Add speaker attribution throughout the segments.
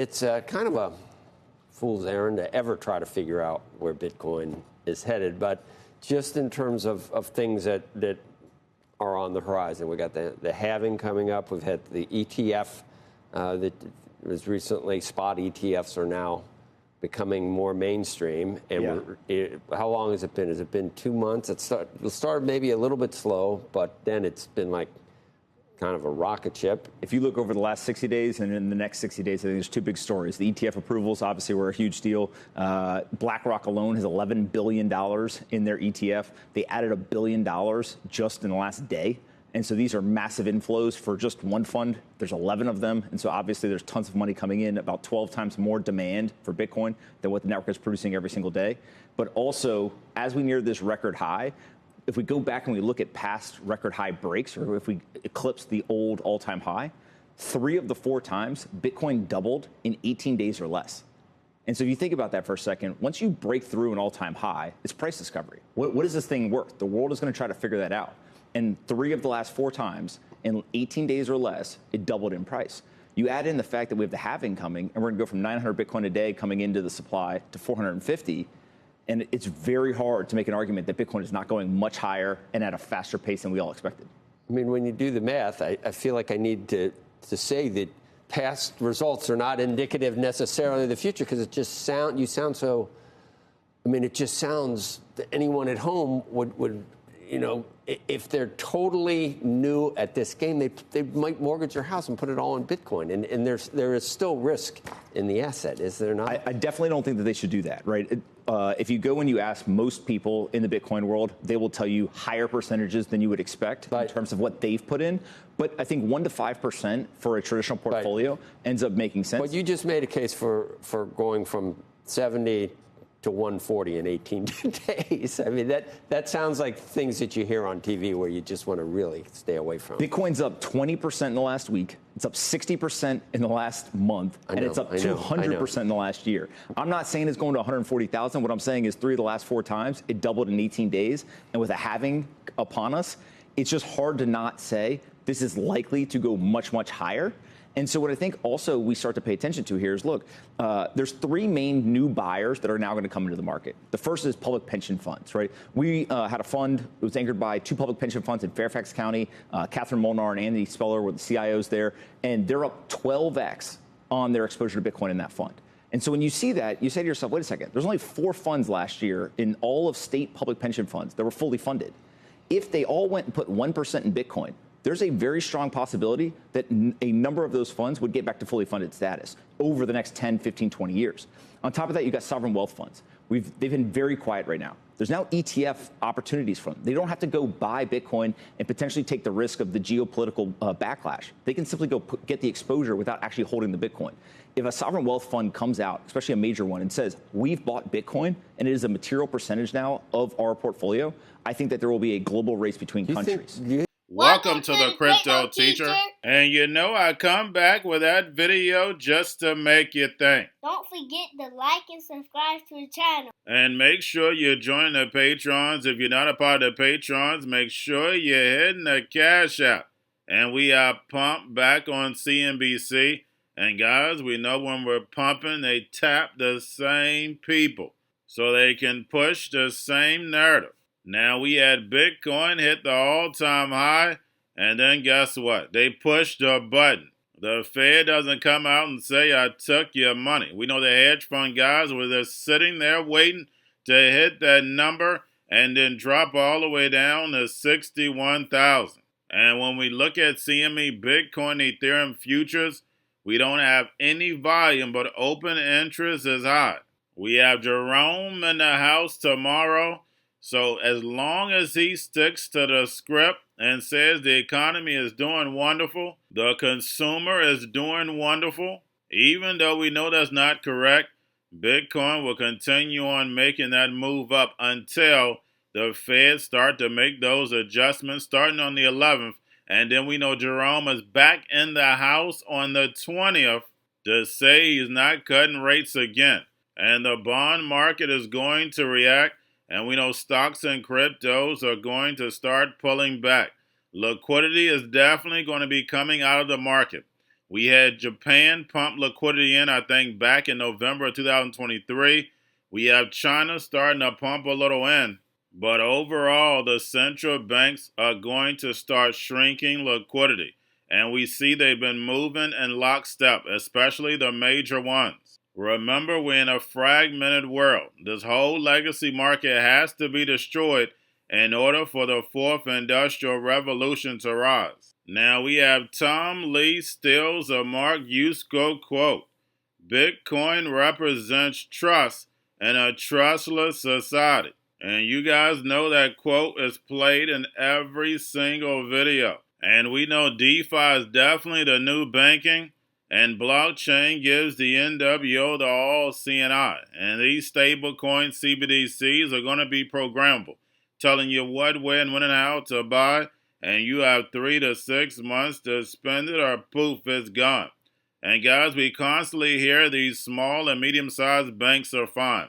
Speaker 1: It's kind of a fool's errand to ever try to figure out where Bitcoin is headed. But just in terms of things that are on the horizon, we got the halving coming up. We've had the ETF that was recently, spot ETFs are now becoming more mainstream. And how long has it been? Has it been 2 months? It started maybe a little bit slow, but then it's been like kind of a rocket ship.
Speaker 2: If you look over the last 60 days and in the next 60 days, I think there's two big stories. The ETF approvals obviously were a huge deal. BlackRock alone has $11 billion in their ETF. They added $1 billion just in the last day. And so these are massive inflows for just one fund. There's 11 of them. And so obviously there's tons of money coming in, about 12 times more demand for Bitcoin than what the network is producing every single day. But also, as we near this record high, if we go back and we look at past record high breaks, or if we eclipse the old all-time high, 3 of the 4 times, Bitcoin doubled in 18 days or less. And so if you think about that for a second, once you break through an all-time high, it's price discovery. What is this thing worth? The world is going to try to figure that out. And 3 of the last 4 times, in 18 days or less, it doubled in price. You add in the fact that we have the halving coming, and we're going to go from 900 Bitcoin a day coming into the supply to 450. And it's very hard to make an argument that Bitcoin is not going much higher and at a faster pace than we all expected.
Speaker 1: I mean, when you do the math, I feel like I need to say that past results are not indicative necessarily of the future, because it just you sound so, I mean, it just sounds that anyone at home would if they're totally new at this game, they might mortgage their house and put it all in Bitcoin. And there is still risk in the asset, is there not?
Speaker 2: I definitely don't think that they should do that, right? If you go and you ask most people in the Bitcoin world, they will tell you higher percentages than you would expect in terms of what they've put in. But I think 1 to 5% for a traditional portfolio ends up making sense.
Speaker 1: But you just made a case for going from 70 to 140 in 18 days. I mean, that sounds like things that you hear on TV where you just want to really stay away from.
Speaker 2: Bitcoin's up 20% in the last week. It's up 60% in the last month. And it's up 200% in the last year. I'm not saying it's going to 140,000. What I'm saying is 3 of the last 4 times, it doubled in 18 days. And with a halving upon us, it's just hard to not say this is likely to go much, much higher. And so what I think also we start to pay attention to here is, look, there's 3 main new buyers that are now going to come into the market. The first is public pension funds, right? We had a fund. It was anchored by 2 public pension funds in Fairfax County. Catherine Molnar and Andy Speller were the CIOs there. And they're up 12x on their exposure to Bitcoin in that fund. And so when you see that, you say to yourself, wait a second, there's only 4 funds last year in all of state public pension funds that were fully funded. If they all went and put 1% in Bitcoin, there's a very strong possibility that a number of those funds would get back to fully funded status over the next 10, 15, 20 years. On top of that, you've got sovereign wealth funds. They've been very quiet right now. There's now ETF opportunities for them. They don't have to go buy Bitcoin and potentially take the risk of the geopolitical backlash. They can simply go get the exposure without actually holding the Bitcoin. If a sovereign wealth fund comes out, especially a major one, and says, we've bought Bitcoin and it is a material percentage now of our portfolio, I think that there will be a global race between countries.
Speaker 3: Welcome to the Crypto Teacher. And you know I come back with that video just to make you think.
Speaker 4: Don't forget to like and subscribe to the channel.
Speaker 3: And make sure you join the Patrons. If you're not a part of the Patrons, make sure you're hitting the Cash App. And we are pumped back on CNBC. And guys, we know when we're pumping, they tap the same people so they can push the same narrative. Now we had Bitcoin hit the all-time high, and then guess what? They pushed the button. The Fed doesn't come out and say, I took your money. We know the hedge fund guys were just sitting there waiting to hit that number and then drop all the way down to 61,000. And when we look at CME, Bitcoin, Ethereum futures, we don't have any volume, but open interest is high. We have Jerome in the house tomorrow. So as long as he sticks to the script and says the economy is doing wonderful, the consumer is doing wonderful, even though we know that's not correct, Bitcoin will continue on making that move up until the Fed start to make those adjustments starting on the 11th. And then we know Jerome is back in the house on the 20th to say he's not cutting rates again. And the bond market is going to react. And we know stocks and cryptos are going to start pulling back. Liquidity is definitely going to be coming out of the market. We had Japan pump liquidity in, I think, back in November of 2023. We have China starting to pump a little in. But overall, the central banks are going to start shrinking liquidity. And we see they've been moving in lockstep, especially the major ones. Remember, we're in a fragmented world. This whole legacy market has to be destroyed in order for the fourth industrial revolution to rise. Now we have Tom Lee steals a Mark Yusko quote. Bitcoin represents trust in a trustless society. And you guys know that quote is played in every single video. And we know DeFi is definitely the new banking. And blockchain gives the NWO the all CNI. And these stablecoin CBDCs are going to be programmable, telling you what, when, when, and how to buy. And you have 3 to 6 months to spend it or poof, it's gone. And guys, we constantly hear these small and medium-sized banks are fine.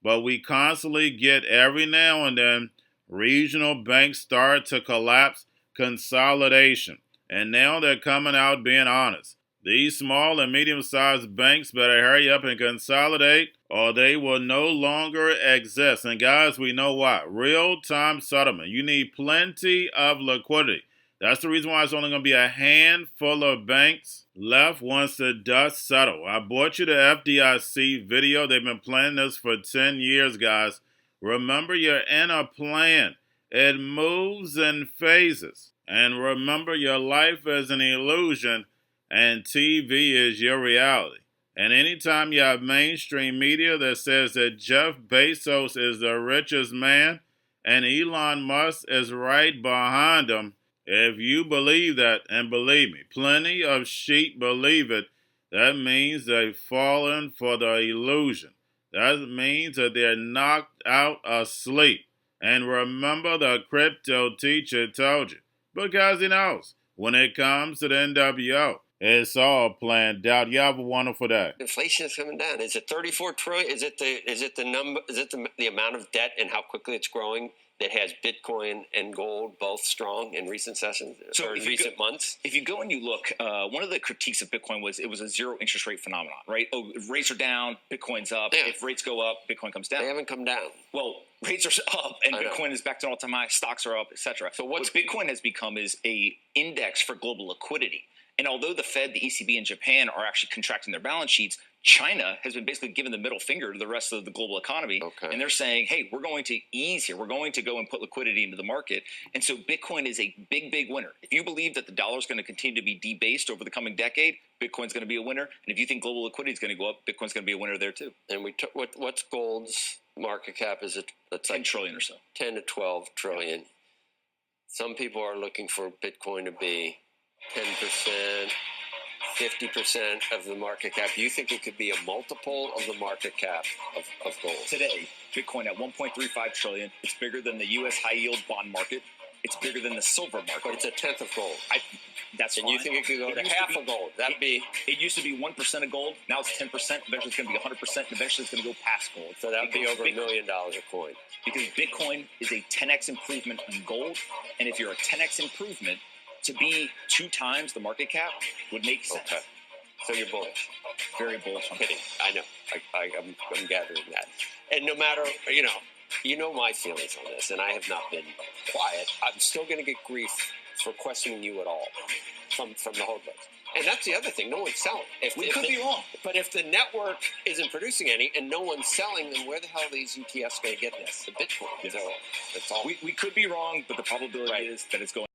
Speaker 3: But we constantly get every now and then regional banks start to collapse, consolidation. And now they're coming out being honest. These small and medium-sized banks better hurry up and consolidate or they will no longer exist. And guys, we know why. Real-time settlement. You need plenty of liquidity. That's the reason why it's only going to be a handful of banks left once the dust settles. I brought you the FDIC video. They've been planning this for 10 years, guys. Remember, you're in a plan. It moves in phases. And remember, your life is an illusion and TV is your reality. And anytime you have mainstream media that says that Jeff Bezos is the richest man and Elon Musk is right behind him, if you believe that, and believe me, plenty of sheep believe it, that means they've fallen for the illusion. That means that they're knocked out asleep. And remember, the Cryptoteacher told you, because he knows when it comes to the NWO, it's all planned out. You have a wonderful day.
Speaker 1: Inflation is coming down. Is it 34 trillion? Is it the amount of debt and how quickly it's growing that has Bitcoin and gold both strong in recent sessions or in recent months?
Speaker 5: If you go and you look, one of the critiques of Bitcoin was it was a zero interest rate phenomenon, right? Oh, if rates are down, Bitcoin's up. Yeah. If rates go up, Bitcoin comes down.
Speaker 1: They haven't come down.
Speaker 5: Well, rates are up and Bitcoin is back to an all-time high. Stocks are up, etc. So what Bitcoin has become is a index for global liquidity. And although the Fed, the ECB, and Japan are actually contracting their balance sheets, China has been basically giving the middle finger to the rest of the global economy. Okay. And they're saying, hey, we're going to ease here. We're going to go and put liquidity into the market. And so Bitcoin is a big, big winner. If you believe that the dollar is going to continue to be debased over the coming decade, Bitcoin's going to be a winner. And if you think global liquidity is going to go up, Bitcoin's going to be a winner there too.
Speaker 1: And what's gold's market cap? Is it
Speaker 5: 10 trillion or so?
Speaker 1: 10 to 12 trillion. Some people are looking for Bitcoin to be 10%, 50% of the market cap. Do you think it could be a multiple of the market cap of gold?
Speaker 5: Today, Bitcoin at 1.35 trillion. It's bigger than the U.S. high-yield bond market. It's bigger than the silver market.
Speaker 1: But it's a tenth of gold.
Speaker 5: That's
Speaker 1: and
Speaker 5: fine.
Speaker 1: You think it could go to half of gold? That'd be.
Speaker 5: It used to be 1% of gold. Now it's 10%. Eventually, it's going to be 100%. And eventually, it's going to go past gold.
Speaker 1: So that'd be over $1 million a coin.
Speaker 5: Because Bitcoin is a 10x improvement in gold, and if you're a 10x improvement, to be 2 times the market cap would make sense. Okay.
Speaker 1: So you're bullish.
Speaker 5: Very bullish.
Speaker 1: I'm kidding. I know. I'm gathering that. And no matter, you know my feelings on this, and I have not been quiet. I'm still going to get grief for questioning you at all from the whole place. And that's the other thing. No one's selling.
Speaker 5: We could be wrong.
Speaker 1: But if the network isn't producing any and no one's selling, then where the hell are these ETFs going to get this? The Bitcoin.
Speaker 5: Yes.
Speaker 1: So that's all.
Speaker 5: We could be wrong, but the probability is that it's going.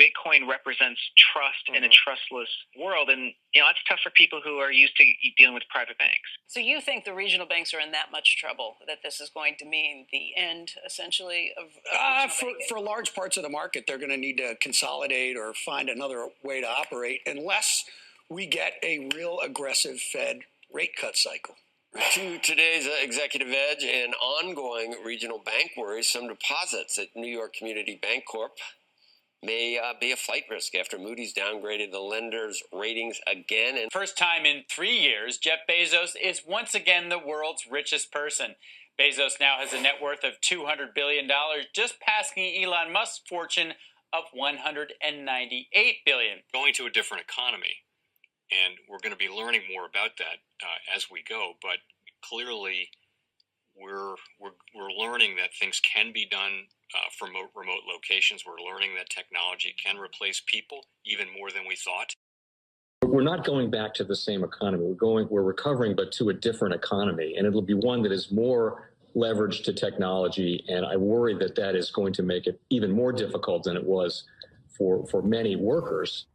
Speaker 6: Bitcoin represents trust in a trustless world. And, that's tough for people who are used to dealing with private banks.
Speaker 7: So you think the regional banks are in that much trouble that this is going to mean the end, essentially, of
Speaker 8: for large parts of the market, they're going to need to consolidate or find another way to operate unless we get a real aggressive Fed rate cut cycle.
Speaker 1: To today's Executive Edge and ongoing regional bank worries, some deposits at New York Community Bank Corp may be a flight risk after Moody's downgraded the lender's ratings again. And
Speaker 9: first time in 3 years, Jeff Bezos is once again the world's richest person. Bezos now has a net worth of $200 billion, just passing Elon Musk's fortune of $198 billion.
Speaker 10: Going to a different economy, and we're going to be learning more about that as we go. But clearly, we're learning that things can be done from remote locations. We're learning that technology can replace people even more than we thought.
Speaker 11: We're not going back to the same economy. We're recovering, but to a different economy, and it'll be one that is more leveraged to technology. And I worry that that is going to make it even more difficult than it was for many workers.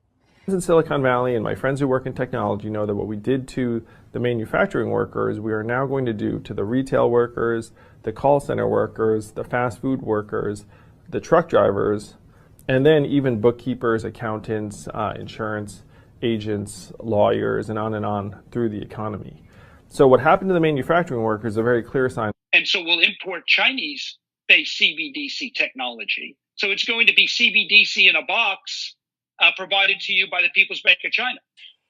Speaker 12: In Silicon Valley, and my friends who work in technology know that what we did to the manufacturing workers, we are now going to do to the retail workers, the call center workers, the fast food workers, the truck drivers, and then even bookkeepers, accountants, insurance agents, lawyers, and on through the economy. So what happened to the manufacturing workers is a very clear sign.
Speaker 13: And so we'll import Chinese-based CBDC technology. So it's going to be CBDC in a box provided to you by the People's Bank of China.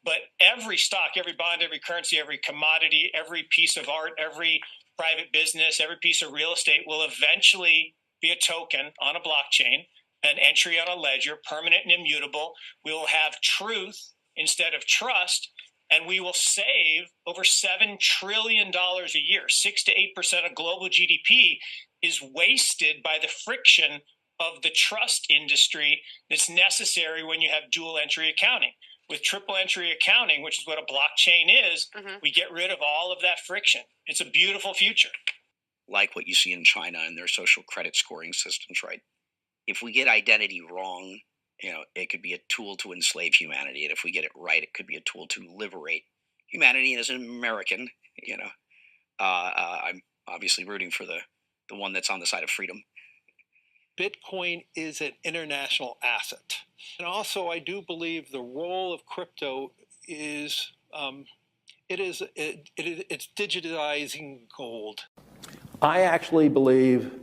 Speaker 14: But every stock, every bond, every currency, every commodity, every piece of art, every private business, every piece of real estate will eventually be a token on a blockchain, an entry on a ledger, permanent and immutable. We will have truth instead of trust, and we will save over $7 trillion a year. 6 to 8% of global GDP is wasted by the friction of the trust industry that's necessary when you have dual entry accounting. With triple entry accounting, which is what a blockchain is, we get rid of all of that friction. It's a beautiful future.
Speaker 8: Like what you see in China and their social credit scoring systems, right? If we get identity wrong, it could be a tool to enslave humanity. And if we get it right, it could be a tool to liberate humanity. And as an American, I'm obviously rooting for the one that's on the side of freedom.
Speaker 15: Bitcoin is an international asset. And also, I do believe the role of crypto is, it's digitizing gold.
Speaker 16: I actually believe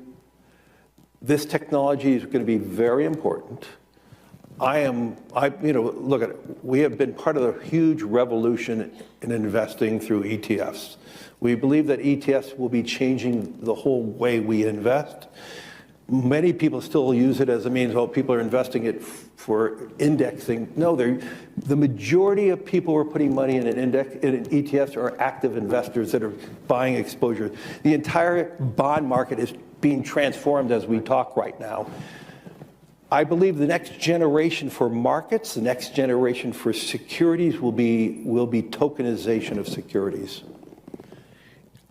Speaker 16: this technology is going to be very important. Look at it. We have been part of the huge revolution in investing through ETFs. We believe that ETFs will be changing the whole way we invest. Many people still use it as a means, people are investing it for indexing. No, the majority of people who are putting money in in ETFs are active investors that are buying exposure. The entire bond market is being transformed as we talk right now. I believe the next generation for markets, the next generation for securities will be tokenization of securities.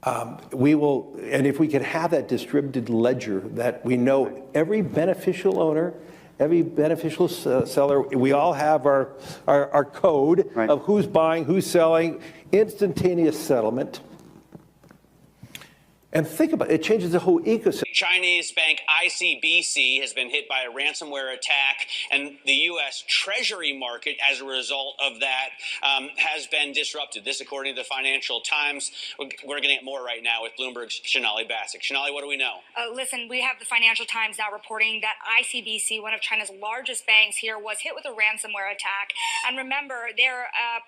Speaker 16: And if we could have that distributed ledger that we know every beneficial owner, every beneficial seller, we all have our code of who's buying, who's selling, instantaneous settlement. And think about it, it changes the whole ecosystem.
Speaker 17: Chinese bank ICBC has been hit by a ransomware attack, and the U.S. Treasury market, as a result of that, has been disrupted. This, according to the Financial Times. We're getting more right now with Bloomberg's Shonali Bassick. Shonali, what do we know?
Speaker 18: Listen, we have the Financial Times now reporting that ICBC, one of China's largest banks here, was hit with a ransomware attack. And remember, they're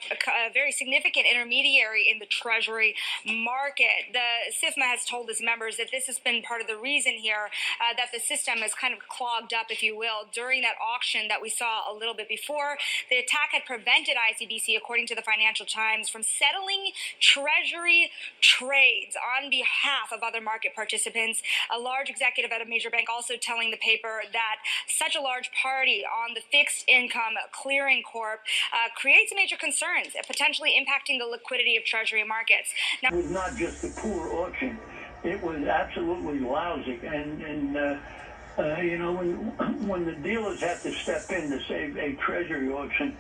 Speaker 18: a very significant intermediary in the Treasury market. The SIFMA has told its members that this has been part of the reason here that the system is kind of clogged up, if you will, during that auction that we saw a little bit before. The attack had prevented ICBC, according to the Financial Times, from settling Treasury trades on behalf of other market participants. A large executive at a major bank also telling the paper that such a large party on the fixed income clearing corp creates major concerns, potentially impacting the liquidity of Treasury markets.
Speaker 19: Now, it was not just a poor auction. It was absolutely lousy, and when the dealers have to step in to save a treasury auction,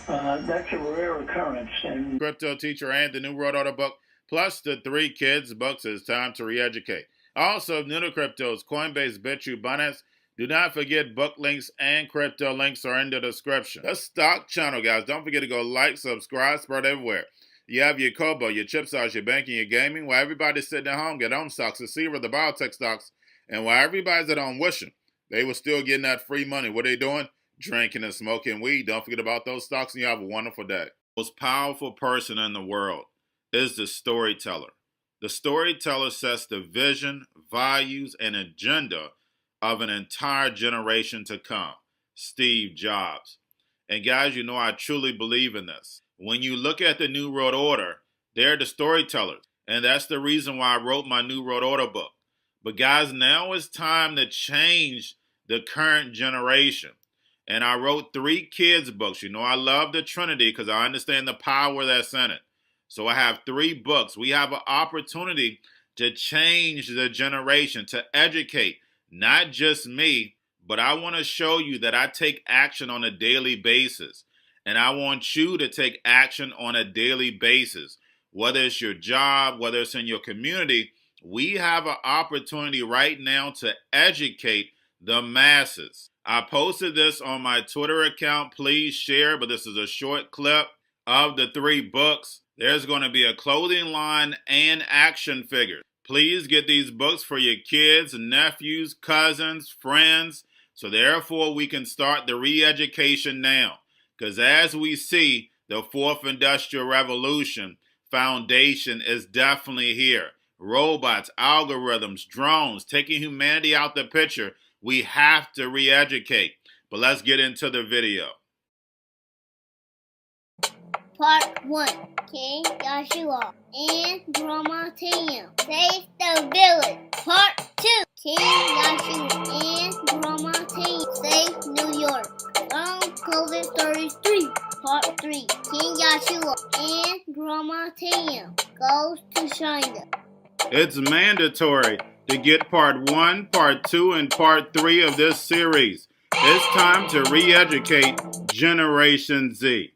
Speaker 19: that's a rare occurrence. And
Speaker 3: Cryptoteacher and the New World Order book, plus the 3 Kids books. It's time to re-educate. Also, new to cryptos, Coinbase, Bitrue, Binance. Do not forget book links and crypto links are in the description. The stock channel, guys. Don't forget to go like, subscribe, spread everywhere. You have your Kobo, your chip stocks, your banking, your gaming. While everybody's sitting at home, get home stocks, the Seaver, the biotech stocks. And while everybody's at home wishing, they were still getting that free money. What are they doing? Drinking and smoking weed. Don't forget about those stocks, and you have a wonderful day. The most powerful person in the world is the storyteller. The storyteller sets the vision, values, and agenda of an entire generation to come. Steve Jobs. And guys, you know I truly believe in this. When you look at the New World Order, they're the storytellers. And that's the reason why I wrote my New World Order book. But guys, now it's time to change the current generation. And I wrote 3 kids' books. You know I love the Trinity because I understand the power that's in it. So I have 3 books. We have an opportunity to change the generation, to educate, not just me, but I want to show you that I take action on a daily basis. And I want you to take action on a daily basis. Whether it's your job, whether it's in your community, we have an opportunity right now to educate the masses. I posted this on my Twitter account. Please share, but this is a short clip of the 3 books. There's going to be a clothing line and action figures. Please get these books for your kids, nephews, cousins, friends, so therefore we can start the re-education now. Because as we see, the 4th Industrial Revolution foundation is definitely here. Robots, algorithms, drones, taking humanity out the picture. We have to re-educate. But let's get into the video.
Speaker 4: Part 1. King Joshua and Grandma Tam save the village. Part 2. King Joshua and Grandma Tam save New York from COVID-33. Part 3. King Joshua and Grandma Tam goes to China.
Speaker 3: It's mandatory to get part 1, part 2, and part 3 of this series. It's time to re-educate Generation Z.